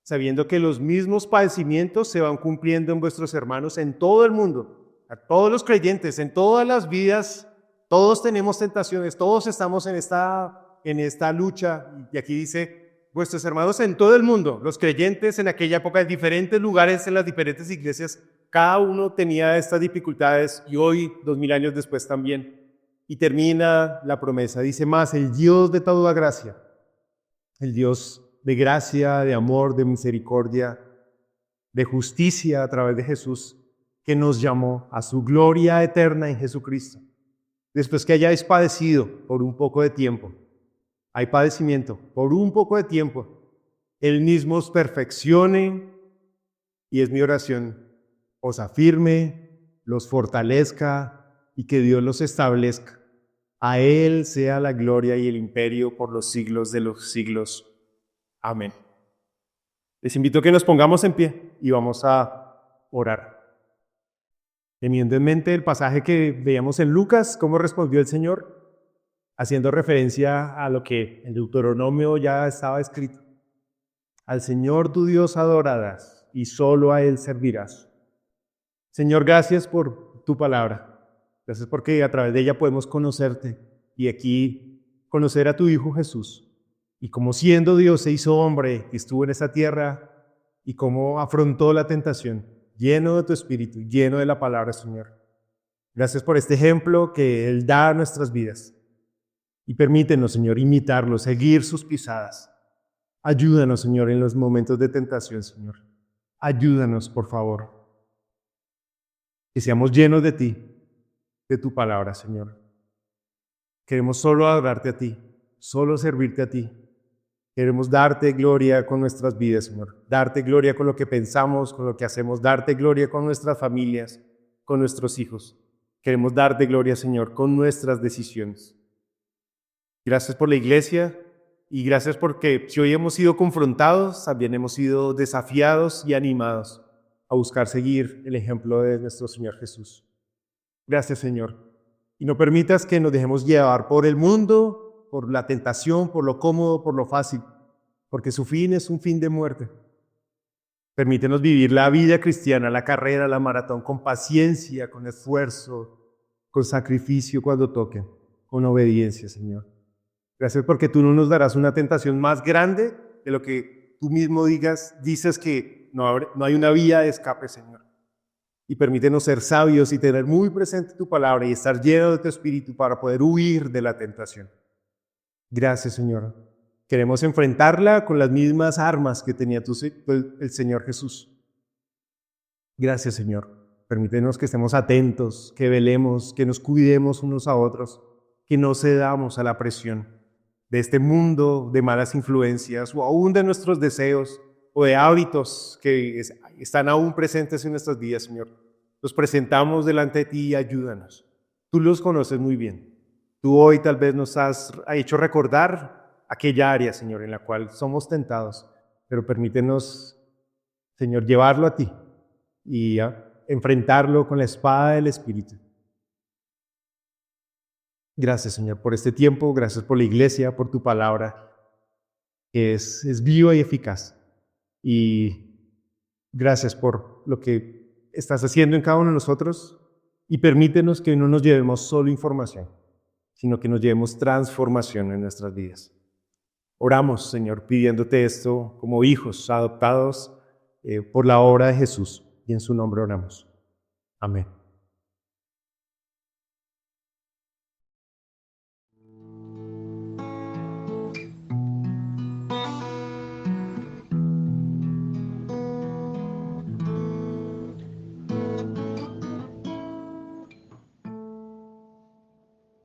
sabiendo que los mismos padecimientos se van cumpliendo en vuestros hermanos en todo el mundo, a todos los creyentes, en todas las vidas. Todos tenemos tentaciones, todos estamos en esta lucha. Y aquí dice, vuestros hermanos en todo el mundo, los creyentes en aquella época, en diferentes lugares, en las diferentes iglesias, cada uno tenía estas dificultades, y hoy, 2000 años después también. Y termina la promesa, dice más: el Dios de toda gracia, el Dios de gracia, de amor, de misericordia, de justicia a través de Jesús, que nos llamó a su gloria eterna en Jesucristo. Después que hayáis padecido por un poco de tiempo, hay padecimiento por un poco de tiempo, Él mismo os perfeccione, y es mi oración, os afirme, los fortalezca y que Dios los establezca. A Él sea la gloria y el imperio por los siglos de los siglos. Amén. Les invito a que nos pongamos en pie y vamos a orar. Teniendo en mente el pasaje que veíamos en Lucas, cómo respondió el Señor, haciendo referencia a lo que en Deuteronomio ya estaba escrito. Al Señor tu Dios adorarás y solo a Él servirás. Señor, gracias por tu palabra. Gracias porque a través de ella podemos conocerte y aquí conocer a tu Hijo Jesús. Y como siendo Dios se hizo hombre, que estuvo en esa tierra, y cómo afrontó la tentación, lleno de tu Espíritu, lleno de la palabra, Señor. Gracias por este ejemplo que Él da a nuestras vidas. Y permítenos, Señor, imitarlo, seguir sus pisadas. Ayúdanos, Señor, en los momentos de tentación, Señor. Ayúdanos, por favor. Que seamos llenos de ti, de tu palabra, Señor. Queremos solo adorarte a ti, solo servirte a ti. Queremos darte gloria con nuestras vidas, Señor. Darte gloria con lo que pensamos, con lo que hacemos. Darte gloria con nuestras familias, con nuestros hijos. Queremos darte gloria, Señor, con nuestras decisiones. Gracias por la iglesia y gracias porque si hoy hemos sido confrontados, también hemos sido desafiados y animados a buscar seguir el ejemplo de nuestro Señor Jesús. Gracias, Señor. Y no permitas que nos dejemos llevar por el mundo por la tentación, por lo cómodo, por lo fácil, porque su fin es un fin de muerte. Permítenos vivir la vida cristiana, la carrera, la maratón, con paciencia, con esfuerzo, con sacrificio cuando toque, con obediencia, Señor. Gracias porque tú no nos darás una tentación más grande de lo que tú mismo dices que no hay una vía de escape, Señor. Y permítenos ser sabios y tener muy presente tu palabra y estar lleno de tu espíritu para poder huir de la tentación. Gracias, Señor. Queremos enfrentarla con las mismas armas que tenía el Señor Jesús. Gracias, Señor. Permítenos que estemos atentos, que velemos, que nos cuidemos unos a otros, que no cedamos a la presión de este mundo de malas influencias o aún de nuestros deseos o de hábitos que están aún presentes en nuestras vidas, Señor. Los presentamos delante de ti y ayúdanos. Tú los conoces muy bien. Tú hoy tal vez nos has hecho recordar aquella área, Señor, en la cual somos tentados, pero permítenos, Señor, llevarlo a ti y enfrentarlo con la espada del Espíritu. Gracias, Señor, por este tiempo, gracias por la iglesia, por tu palabra, que es viva y eficaz. Y gracias por lo que estás haciendo en cada uno de nosotros y permítenos que no nos llevemos solo información, sino que nos llevemos transformación en nuestras vidas. Oramos, Señor, pidiéndote esto como hijos adoptados por la obra de Jesús, y en su nombre oramos. Amén.